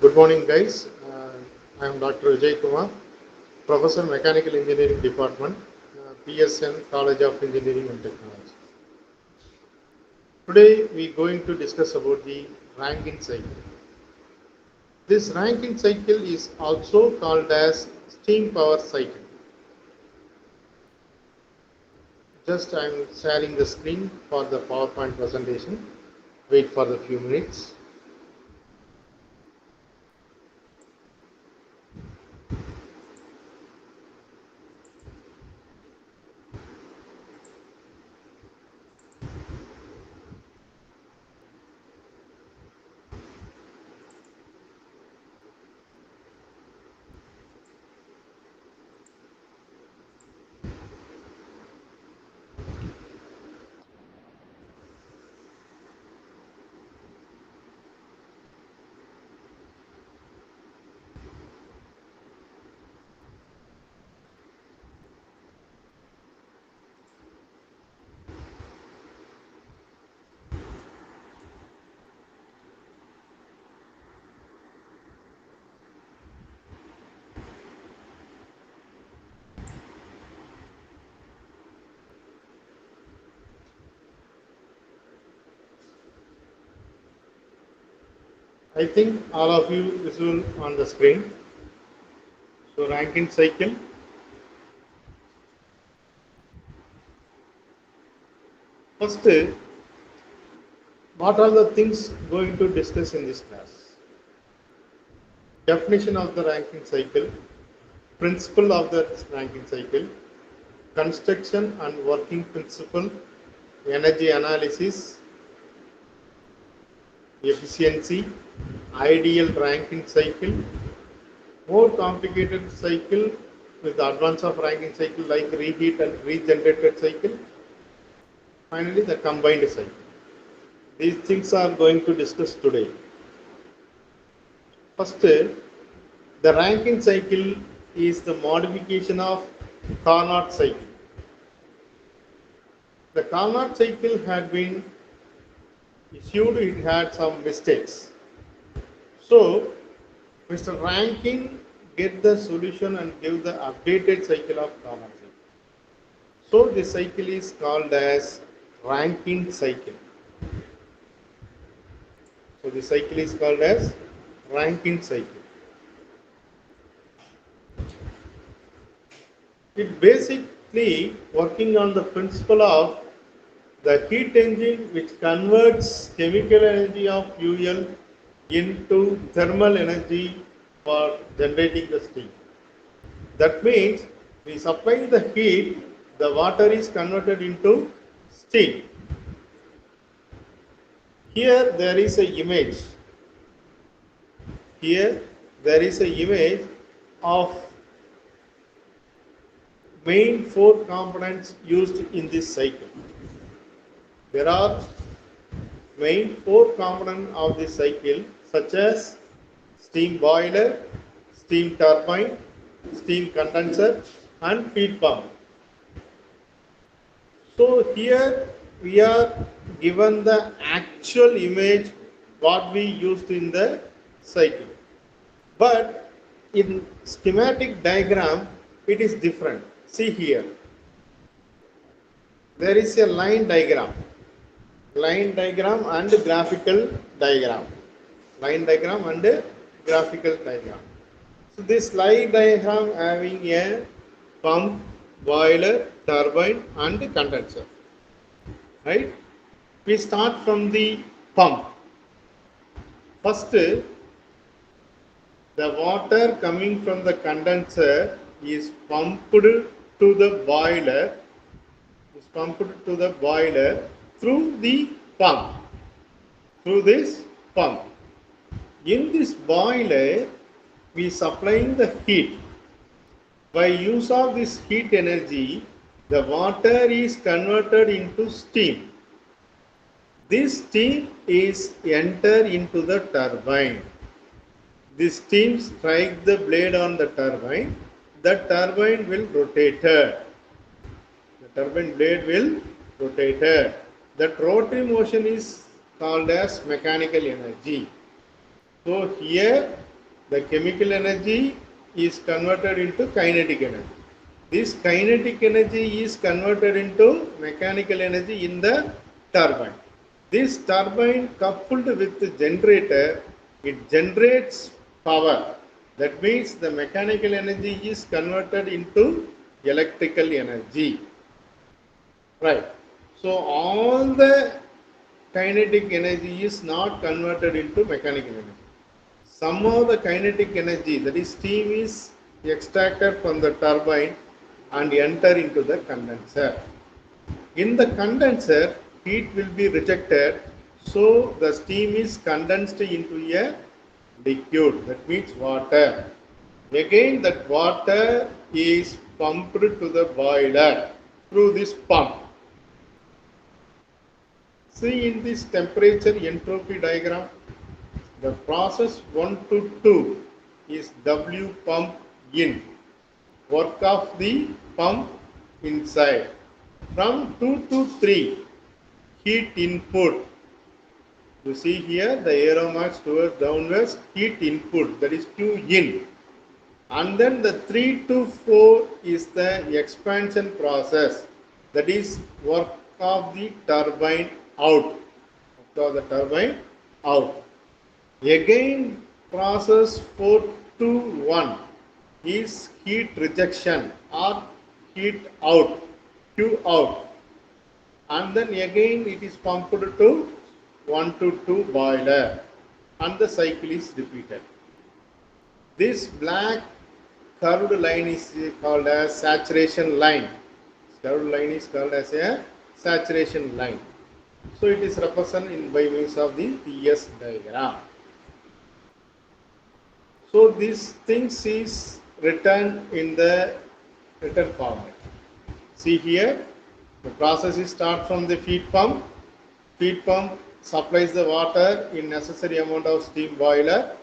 Good morning, guys. I am Dr. Vijay Kumar, Professor Mechanical Engineering Department, PSN College of Engineering and Technology. Today we are going to discuss about the Rankine cycle. This Rankine cycle is also called as steam power cycle. Just I am sharing the screen for the PowerPoint presentation. Wait for the few minutes. I think all of you visible on the screen. So Rankine cycle. First, what are the things going to discuss in this class? Definition of the Rankine cycle, principle of the Rankine cycle, construction and working principle, energy analysis, efficiency, ideal Rankine cycle, more complicated cycle with the advance of Rankine cycle like reheat and regenerated cycle, finally the combined cycle. These things are going to discuss today. First, the Rankine cycle is the modification of Carnot cycle. The Carnot cycle had been issued, it had some mistakes. So, Mr. Rankine get the solution and give the updated cycle of Carnot cycle. So, this cycle is called as Rankine cycle. So, the cycle is called as Rankine cycle. It basically working on the principle of the heat engine which converts chemical energy of fuel into thermal energy for generating the steam. That means we supply the heat, the water is converted into steam. Here there is a image. Here there is a image of main four components used in this cycle. There are main four components of this cycle such as steam boiler, steam turbine, steam condenser and feed pump. So here we are given the actual image what we used in the cycle. But in schematic diagram it is different. See here. There is a line diagram and graphical diagram. Line diagram and graphical diagram. So this line diagram having a pump, boiler, turbine and condenser. Right? We start from the pump. First, the water coming from the condenser is pumped to the boiler. Is pumped to the boiler through the pump. Through this pump. In this boiler, we supplying the heat. By use of this heat energy, the water is converted into steam. This steam is enter into the turbine. This steam strike the blade on the turbine. The turbine will rotate. The turbine blade will rotate. That rotary motion is called as mechanical energy. So here the chemical energy is converted into kinetic energy. This kinetic energy is converted into mechanical energy in the turbine. This turbine coupled with the generator, it generates power. That means the mechanical energy is converted into electrical energy. Right. So all the kinetic energy is not converted into mechanical energy. Some of the kinetic energy, that is steam, is extracted from the turbine and enter into the condenser. In the condenser, heat will be rejected, so the steam is condensed into a liquid, that means water. Again, that water is pumped to the boiler through this pump. See in this temperature entropy diagram, the process 1 to 2 is W pump in, work of the pump inside. From 2 to 3, heat input. You see here the arrow marks towards downwards, heat input, that is Q in. And then the 3 to 4 is the expansion process, that is work of the turbine out. Work of the turbine out. Again, process 4 to 1 is heat rejection or heat out, Q out. And then again it is pumped to 1 to 2 boiler and the cycle is repeated. This black curved line is called as saturation line. Curved line is called as a saturation line. So it is represented by means of the TS diagram. So these things is written in the written format. See here, the process is start from the feed pump. Feed pump supplies the water in necessary amount of steam boiler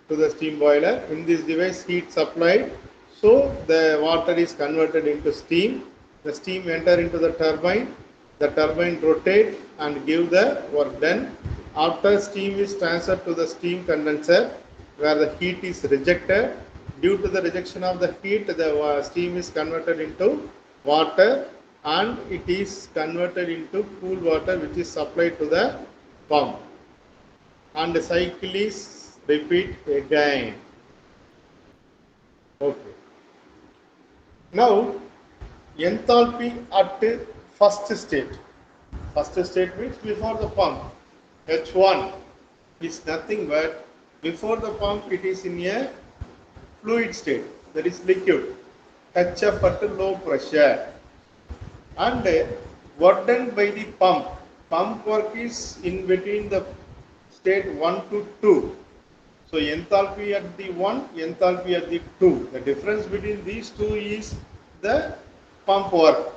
to the steam boiler. In this device, heat supplied, so the water is converted into steam. The steam enter into the turbine. The turbine rotate and give the work done. After steam is transferred to the steam condenser, where the heat is rejected. Due to the rejection of the heat, the steam is converted into water and it is converted into cool water which is supplied to the pump. And the cycle is repeat again. Okay. Now, enthalpy at first state. First state means before the pump. H1 is nothing but before the pump it is in a fluid state, that is liquid. HF at low pressure. And work done by the pump. Pump work is in between the state 1 to 2. So enthalpy at the 1, enthalpy at the 2. The difference between these two is the pump work.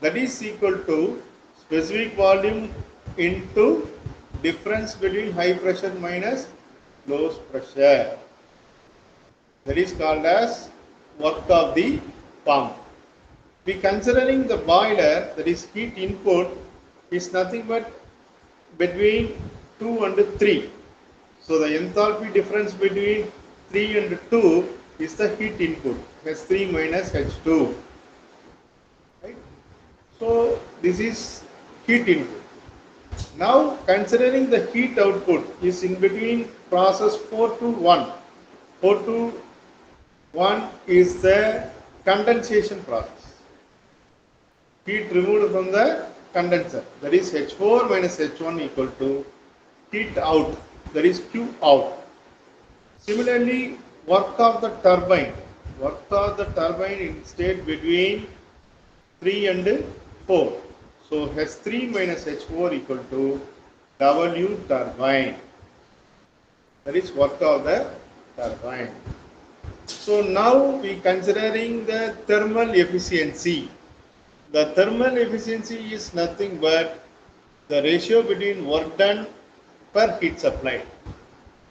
That is equal to specific volume into difference between high pressure minus low pressure. That is called as work of the pump. We considering the boiler, that is heat input, is nothing but between 2 and 3. So the enthalpy difference between 3 and 2 is the heat input, H3 minus H2. Right? So this is heat input. Now considering the heat output is in between process 4 to 1. 4 to 1 is the condensation process. Heat removed from the condenser, that is H4 minus H1 equal to heat out, that is Q out. Similarly, work of the turbine in state between 3 and 4. So H3 minus H4 equal to W turbine, that is work of the turbine. So now we considering the thermal efficiency. The thermal efficiency is nothing but the ratio between work done per heat supplied.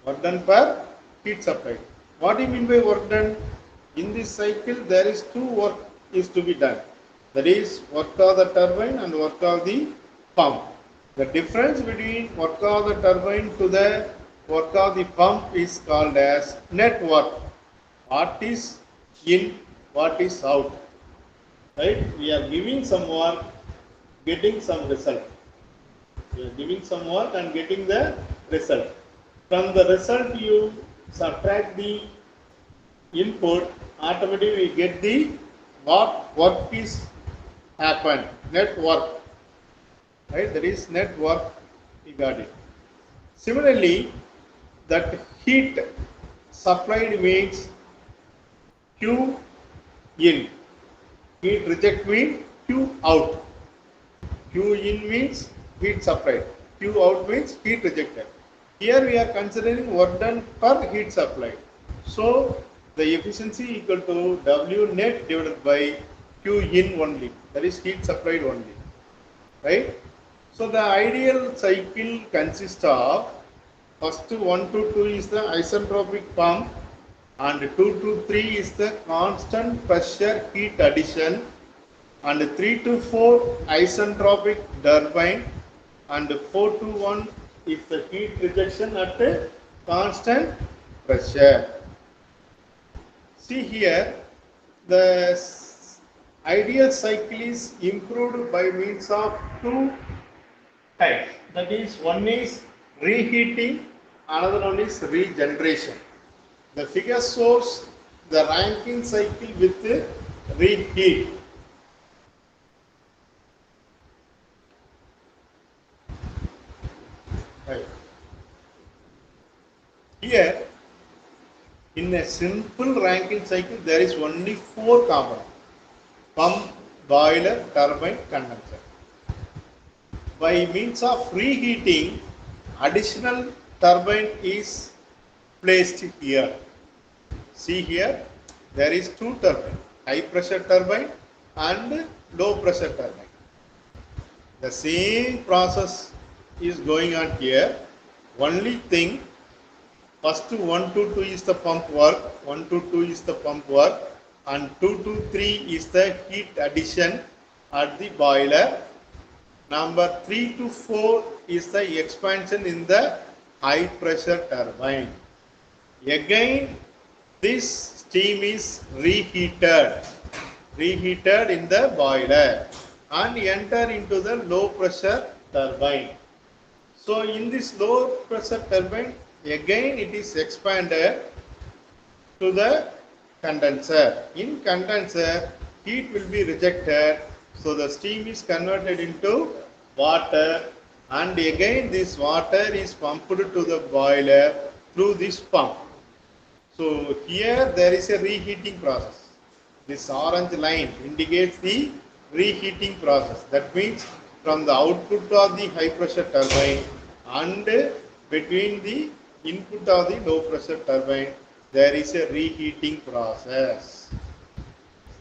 Work done per heat supplied. What do you mean by work done? In this cycle, there is two work is to be done. That is work of the turbine and work of the pump. The difference between work of the turbine to the work of the pump is called as net work. What is in, what is out. Right? We are giving some work, getting some result. We are giving some work and getting the result. From the result, you subtract the input, automatically we get the what work is happened, net work. Right? That is net work, we got it. Similarly, that heat supplied means Q in. Heat reject means Q out. Q in means heat supplied. Q out means heat rejected. Here we are considering work done per heat supplied. So the efficiency equal to W net divided by Q in only. That is heat supplied only. Right? So the ideal cycle consists of first 1 to 2 is the isentropic pump and 2 to 3 is the constant pressure heat addition and 3 to 4 isentropic turbine and 4 to 1 is the heat rejection at a constant pressure. See here, the ideal cycle is improved by means of two types. That is, one is reheating, another one is regeneration. The figure shows the Rankine cycle with reheat. Right. Here, in a simple Rankine cycle, there is only 4 components: pump, boiler, turbine, condenser. By means of reheating, additional turbine is placed here. See here, there is 2 turbines, high pressure turbine and low pressure turbine. The same process is going on here. Only thing, first 1 to 2 is the pump work, 1 to 2 is the pump work, and 2 to 3 is the heat addition at the boiler. Number 3 to 4 is the expansion in the high pressure turbine. Again, this steam is reheated in the boiler and enter into the low pressure turbine. So in this low pressure turbine, again it is expanded to the condenser. In condenser, heat will be rejected, so the steam is converted into water, and again this water is pumped to the boiler through this pump. So here there is a reheating process. This orange line indicates the reheating process. That means from the output of the high pressure turbine and between the input of the low pressure turbine, there is a reheating process.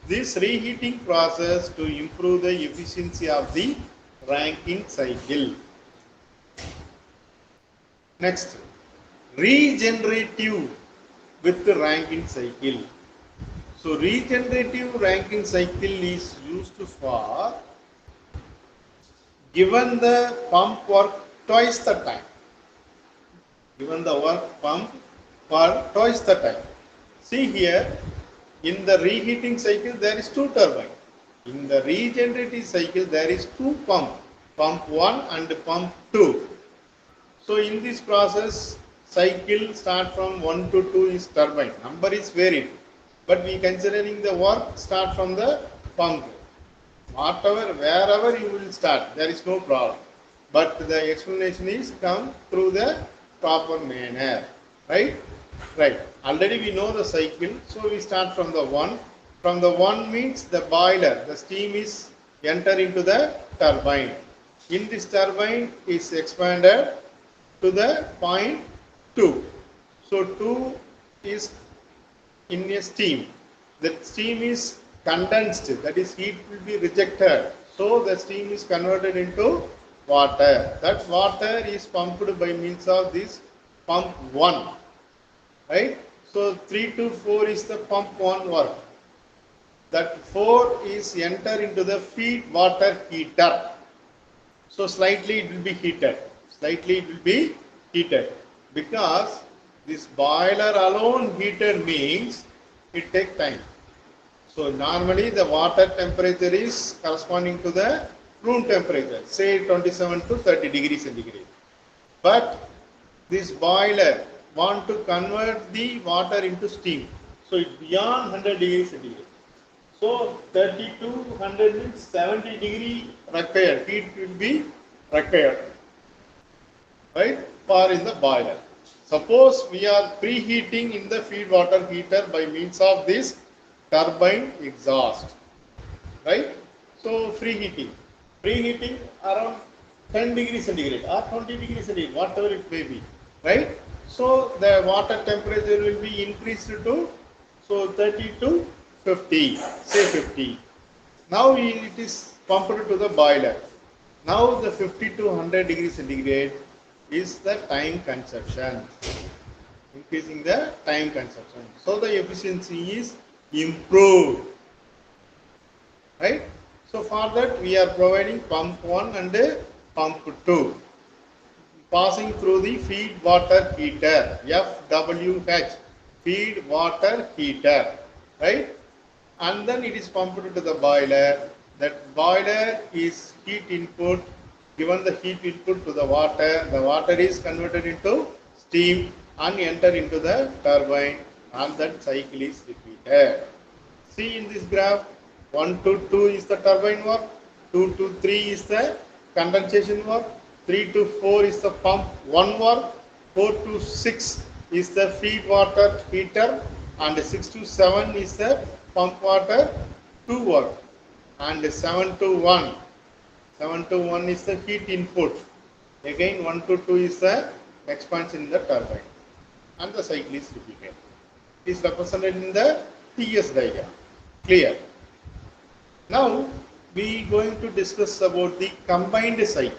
This reheating process to improve the efficiency of the Rankine cycle. Next, regenerative with the Rankine cycle. So regenerative Rankine cycle is used for given the pump work twice the time. Given the work pump for twice the time. See here, in the reheating cycle there is 2 turbines. In the regenerative cycle there is 2 pumps, pump 1 and pump 2. So in this process, cycle start from 1 to 2 is turbine. Number is varied, but we considering the work start from the pump. Whatever, wherever you will start, there is no problem. But the explanation is come through the proper manner, right? Right. Already we know the cycle, so we start from the 1. From the 1 means the boiler, the steam is enter into the turbine. In this turbine is expanded to the point 2. So 2 is in a steam. The steam is condensed, that is heat will be rejected. So the steam is converted into water. That water is pumped by means of this pump 1. Right? So 3 to 4 is the pump 1 work. That 4 is enter into the feed water heater. So slightly it will be heated. Slightly it will be heated. because this boiler alone heated means it takes time. So normally the water temperature is corresponding to the room temperature, say 27 to 30 degrees centigrade. But this boiler want to convert the water into steam. So it's beyond 100 degrees centigrade. So 30 to 100 means 70 degree required. Heat will be required, right? For in the boiler. Suppose we are preheating in the feed water heater by means of this turbine exhaust, right? So preheating around 10 degrees centigrade or 20 degrees centigrade, whatever it may be, right? So the water temperature will be increased to 30 to 50, say 50. Now it is pumped to the boiler. Now the 50 to 100 degrees centigrade is the time consumption, increasing the time consumption. So the efficiency is improved, right? So for that we are providing pump 1 and pump 2, passing through the feed water heater, FWH, feed water heater, right? And then it is pumped to the boiler. That boiler is heat input, given the heat input to the water is converted into steam and enter into the turbine, and that cycle is repeated. See in this graph, 1 to 2 is the turbine work, 2 to 3 is the condensation work, 3 to 4 is the pump 1 work, 4 to 6 is the feed water heater, and 6 to 7 is the pump water 2 work, and 7 to 1 is the heat input. Again 1 to 2 is the expansion in the turbine, and the cycle is repeated. It is represented in the TS diagram. Clear? Now we going to discuss about the combined cycle.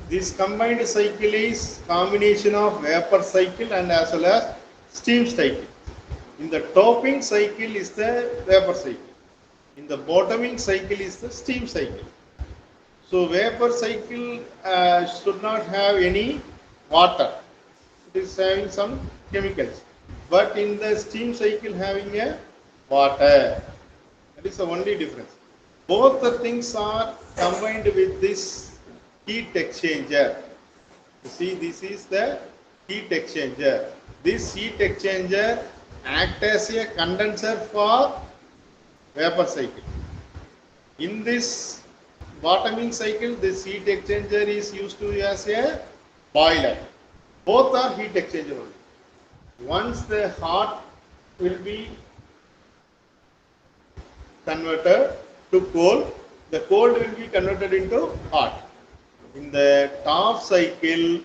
This combined cycle is combination of vapor cycle and as well as steam cycle. In the topping cycle is the vapor cycle. In the bottoming cycle is the steam cycle. So vapor cycle should not have any water. It is having some chemicals. But in the steam cycle having a water. That is the only difference. Both the things are combined with this heat exchanger. You see, this is the heat exchanger. This heat exchanger acts as a condenser for vapor cycle. In this bottoming cycle, this heat exchanger is used to as a boiler. Both are heat exchanger only. Once the hot will be converted to cold, the cold will be converted into hot. In the top cycle,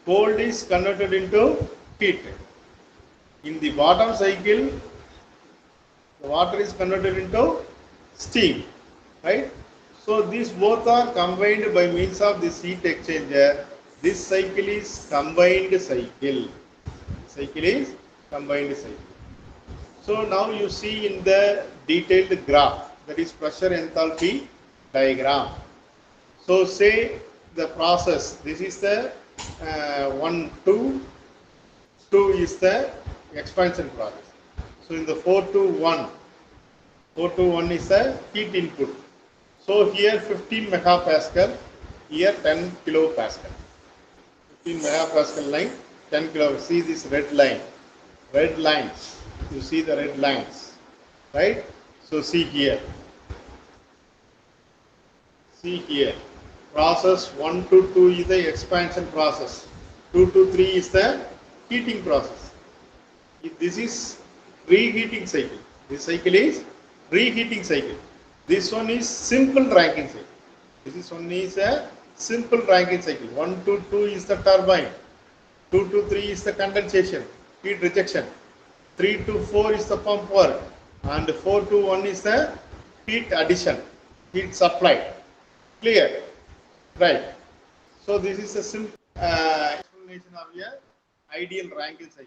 cold is converted into heat. In the bottom cycle, the water is converted into steam, right? So these both are combined by means of this heat exchanger. This cycle is combined cycle. Cycle is combined cycle. So now you see in the detailed graph, that is pressure enthalpy diagram. So say the process, this is the 1, 2 is the expansion process. So in the 4 to 1 is the heat input. So here 15 megapascal, here 10 kilopascal. 15 megapascal line, 10 kilo. See this red lines. You see the red lines, right? So see here. Process 1 to 2 is the expansion process. 2 to 3 is the heating process. This is reheating cycle. This cycle is reheating cycle. This one is simple Rankine cycle. This one is a simple Rankine cycle. 1 to 2 is the turbine. 2 to 3 is the condensation, heat rejection. 3 to 4 is the pump work. And 4 to 1 is the heat addition, heat supply. Clear? Right. So this is a simple explanation of your ideal Rankine cycle.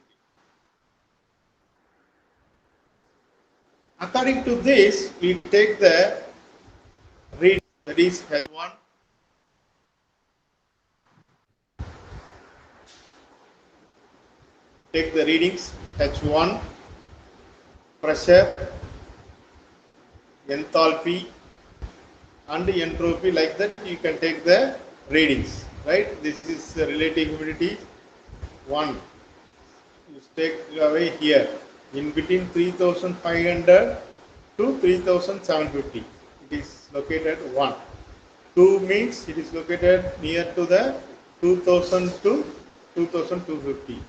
According to this, we take the read, that is H1, take the readings, H1, pressure, enthalpy, and entropy. Like that you can take the readings, right? This is relative humidity 1. You take away here in between 3500 to 3750. It is located 1. 2 means it is located near to the 2000 to 2250,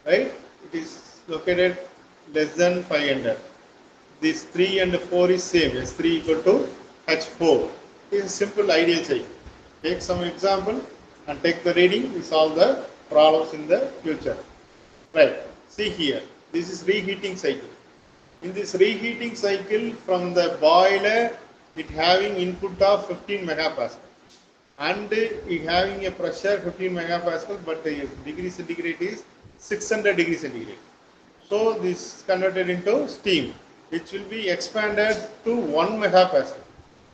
right? It is located less than 500. This 3 and 4 is same, S3 equal to H4. It is a simple ideal cycle. Take some example and take the reading, we solve the problems in the future. Right, see here, this is reheating cycle. In this reheating cycle, from the boiler, it having input of 15 megapascal and it having a pressure 15 megapascal, but the degree centigrade is 600 degrees centigrade. So this is converted into steam, which will be expanded to 1 megapascal.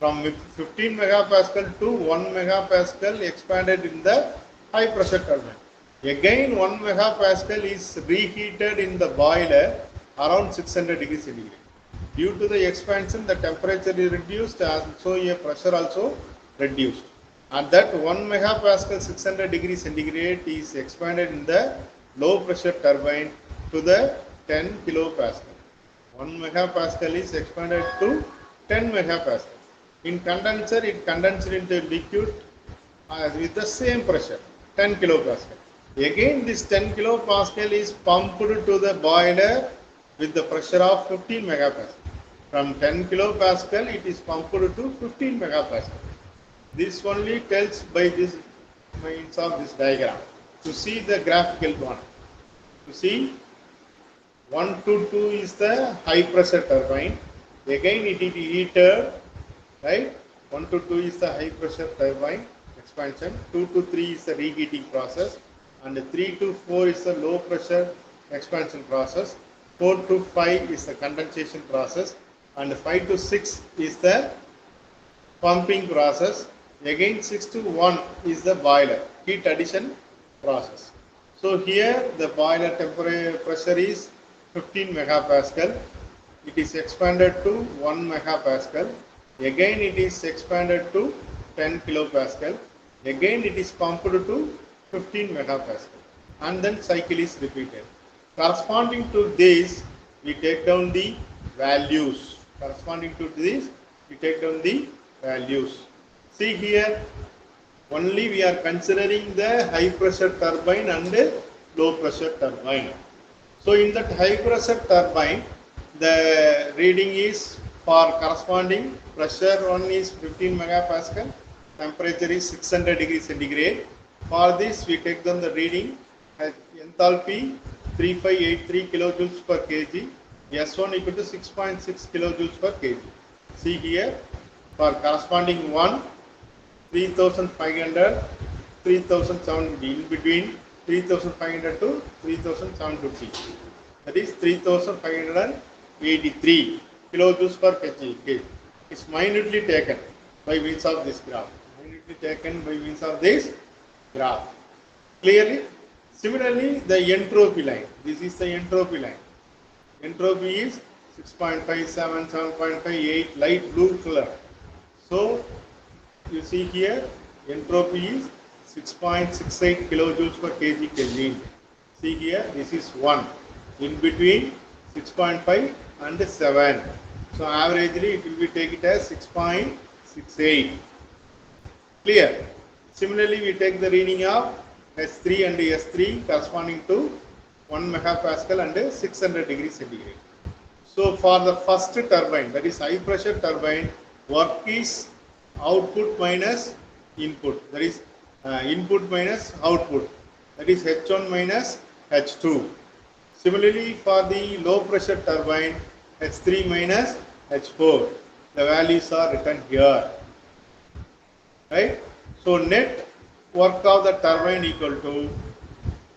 From 15 megapascal to 1 megapascal expanded in the high pressure turbine. Again 1 megapascal is reheated in the boiler around 600 degrees centigrade. Due to the expansion, the temperature is reduced, as so a pressure also reduced. And that 1 megapascal 600 degrees centigrade is expanded in the low pressure turbine to the 10 kilopascal. 1 megapascal is expanded to 10 megapascal. In condenser, it condensed into liquid with the same pressure, 10 kilopascal. Again, this 10 kilopascal is pumped to the boiler with the pressure of 15 megapascal. From 10 kilopascal, it is pumped to 15 megapascal. This only tells by this means of this diagram. To see the graphical one, to see 1 to 2 is the high pressure turbine. Again, it is heated, right? 1 to 2 is the high pressure turbine expansion. 2 to 3 is the reheating process, and 3 to 4 is the low pressure expansion process. 4 to 5 is the condensation process, and 5 to 6 is the pumping process. Again 6 to 1 is the boiler heat addition process. So here the boiler temperature pressure is 15 megapascal. It is expanded to 1 megapascal. Again it is expanded to 10 kilopascal. Again it is pumped to 15 megapascal. And then cycle is repeated. Corresponding to this, we take down the values. Corresponding to this, we take down the values. See here, only we are considering the high pressure turbine and low pressure turbine. So in that high pressure turbine, the reading is for corresponding pressure one is 15 megapascal, temperature is 600 degrees centigrade. For this, we take down the reading as enthalpy 3583 kilojoules per kg, S1 equal to 6.6 kilojoules per kg. See here, for corresponding one, 3500, 3750, in between 3500 to 3750. That is 3583 kilojoules per kg. It's minutely taken by means of this graph. Minutely taken by means of this graph. Clearly? Similarly, the entropy line. This is the entropy line. Entropy is 6.57, 7.58, light blue color. So, you see here, entropy is 6.68 kilojoules per kg Kelvin. See here, this is 1. In between 6.5 and 7. So, averagely it will be taken as 6.68. Clear? Similarly, we take the reading of S3 and S3 corresponding to 1 megapascal and 600 degrees centigrade. So, for the first turbine, that is high pressure turbine, work is output minus input, that is input minus output, that is H1 minus H2. Similarly, for the low pressure turbine, H3 minus H4, the values are written here, right? So, net work of the turbine equal to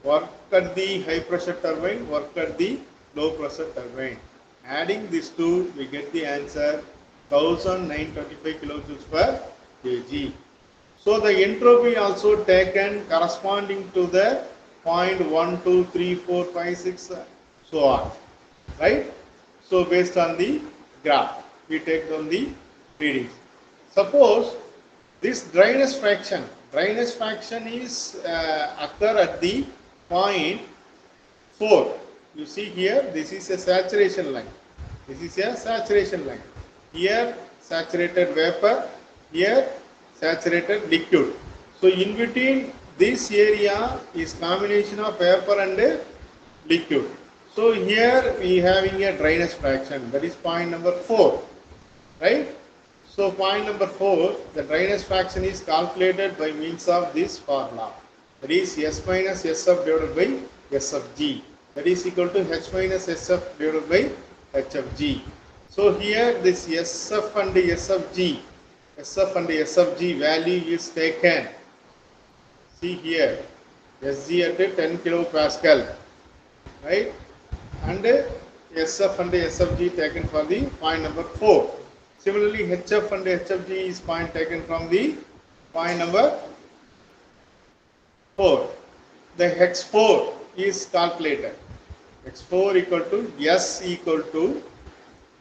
work at the high pressure turbine, work at the low pressure turbine. Adding these two, we get the answer 1925 kilojoules per kg. So the entropy also taken corresponding to the 0.1, 2, 3, 4, 5, 6, so on, right? So based on the graph, we take down the readings. Suppose this dryness fraction is occur at the point 4. You see here, this is a saturation line. This is a saturation line. Here saturated vapor, here saturated liquid. So in between this area is combination of vapor and liquid. So here we having a dryness fraction, that is point number 4, right? So point number 4, the dryness fraction is calculated by means of this formula. That is S minus SF divided by S of G. That is equal to H minus SF divided by H of G. So here this SF and S of G, SF and S of G value is taken. See here, SG at 10 kilopascal, right? And SF and SFG taken for the point number 4. Similarly, HF and HFG is point taken from the point number 4. The X4 is calculated. X4 equal to S equal to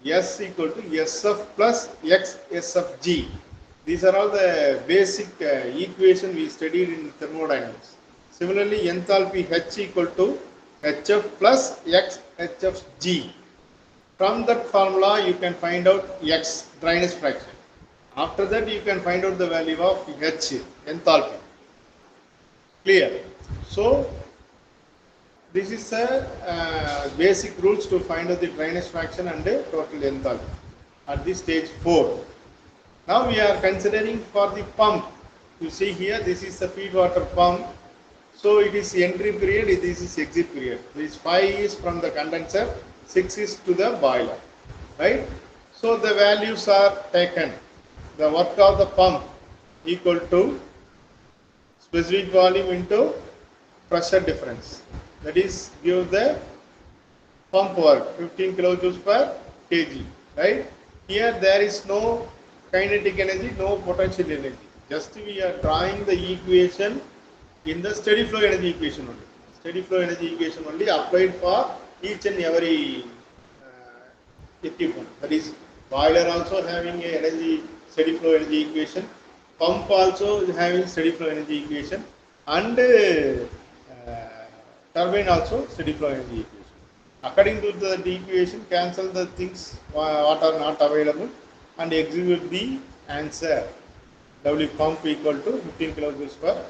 SF plus X SFG. These are all the basic equation we studied in thermodynamics. Similarly, enthalpy H equal to HF plus X HFG. From that formula, you can find out X, dryness fraction. After that, you can find out the value of H, enthalpy. Clear? So, this is a basic rules to find out the dryness fraction and the total enthalpy at this stage 4. Now we are considering for the pump. You see here, this is the feed water pump. So it is entry period, this is exit period. This 5 is from the condenser, 6 is to the boiler, right? So the values are taken. The work of the pump equal to specific volume into pressure difference. That is give the pump work 15 kilojoules per kg, right? Here there is no kinetic energy, no potential energy. Just we are drawing the equation in the steady flow energy equation only. Steady flow energy equation only applied for each and every equipment. That is boiler also having a energy steady flow energy equation, pump also having steady flow energy equation, and turbine also steady flow energy equation. According to the equation, cancel the things what are not available and execute the answer. W pump equal to 15 kilojoules per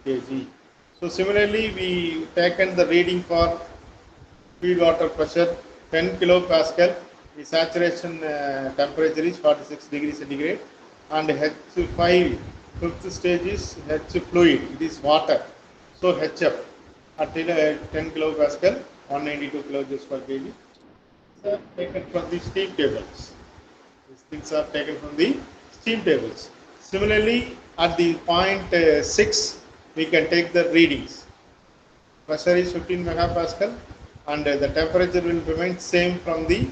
kg. So similarly, we taken the reading for feed water pressure 10 kilopascal. The saturation temperature is 46 degrees centigrade, and H5 fifth stage is H fluid. It is water. So HF at 10 kilopascal, 192 kilojoules per kg. So taken from the steam tables. These things are taken from the steam tables. Similarly, at the point 6, we can take the readings. Pressure is 15 megapascal, and the temperature will remain same from the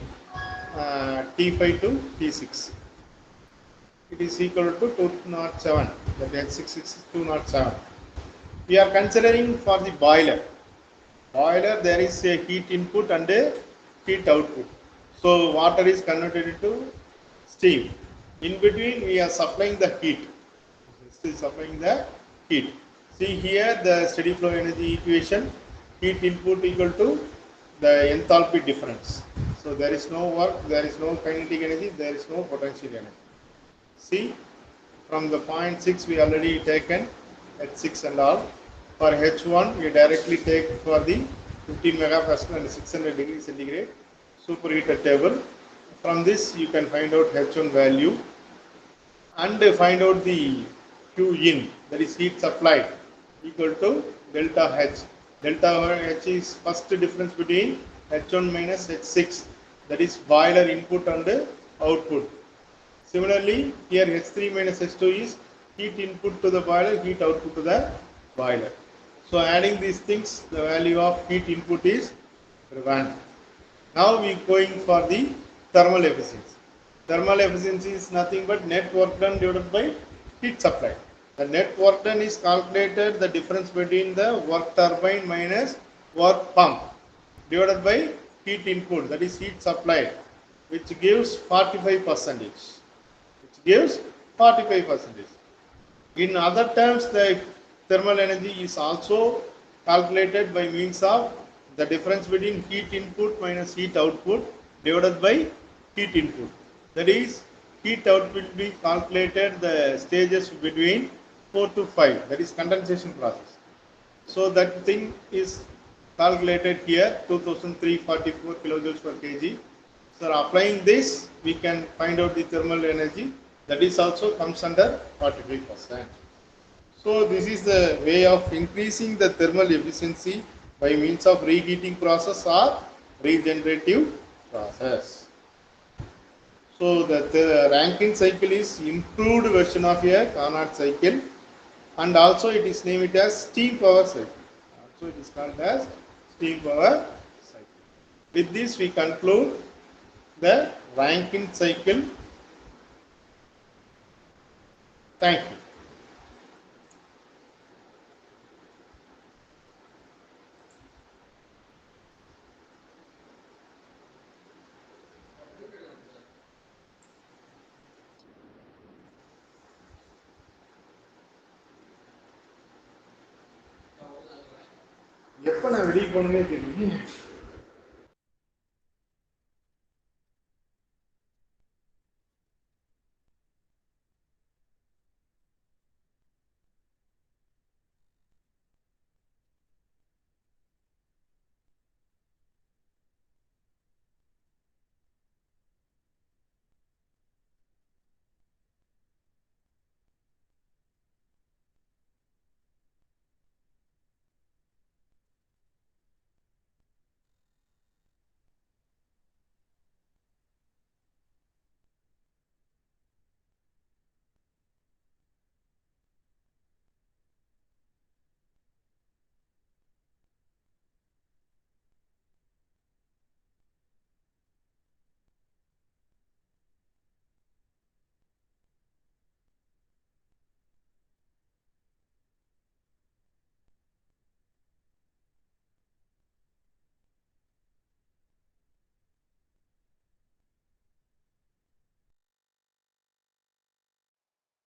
T5 to T6. It is equal to 207. That H6 is 207. We are considering for the boiler. Boiler, there is a heat input and a heat output. So water is converted into steam. In between, we are supplying the heat. Still supplying the heat. See here the steady flow energy equation. Heat input equal to the enthalpy difference. So there is no work, there is no kinetic energy, there is no potential energy. See, from the point 6 we already taken H6 and all. For H1 we directly take for the 15 megapascal and 600 degrees centigrade superheated table. From this you can find out H1 value and find out the Q in, that is heat supplied, equal to delta H. Delta H is first difference between H1 minus H6, that is boiler input and output. Similarly, here H3 minus H2 is heat input to the boiler, heat output to the boiler. So adding these things, the value of heat input is 1. Now we going for the thermal efficiency. Thermal efficiency is nothing but net work done divided by heat supply. The net work done is calculated the difference between the work turbine minus work pump divided by heat input, that is heat supplied, which gives 45 percentage. Which gives 45 percentage. In other terms, the thermal energy is also calculated by means of the difference between heat input minus heat output divided by heat input. That is, heat output will be calculated the stages between 4 to 5, that is condensation process. So that thing is calculated here 2344 kilojoules per kg. So applying this, we can find out the thermal energy, that is also comes under 45%. So this is the way of increasing the thermal efficiency by means of reheating process or regenerative process. So the Rankine cycle is improved version of a Carnot cycle, and also it is named it as steam power cycle. Also it is called as steam power cycle. With this we conclude the Rankine cycle. Thank you. எப்போ நான் வெளியே போகணுன்னே தெரியல.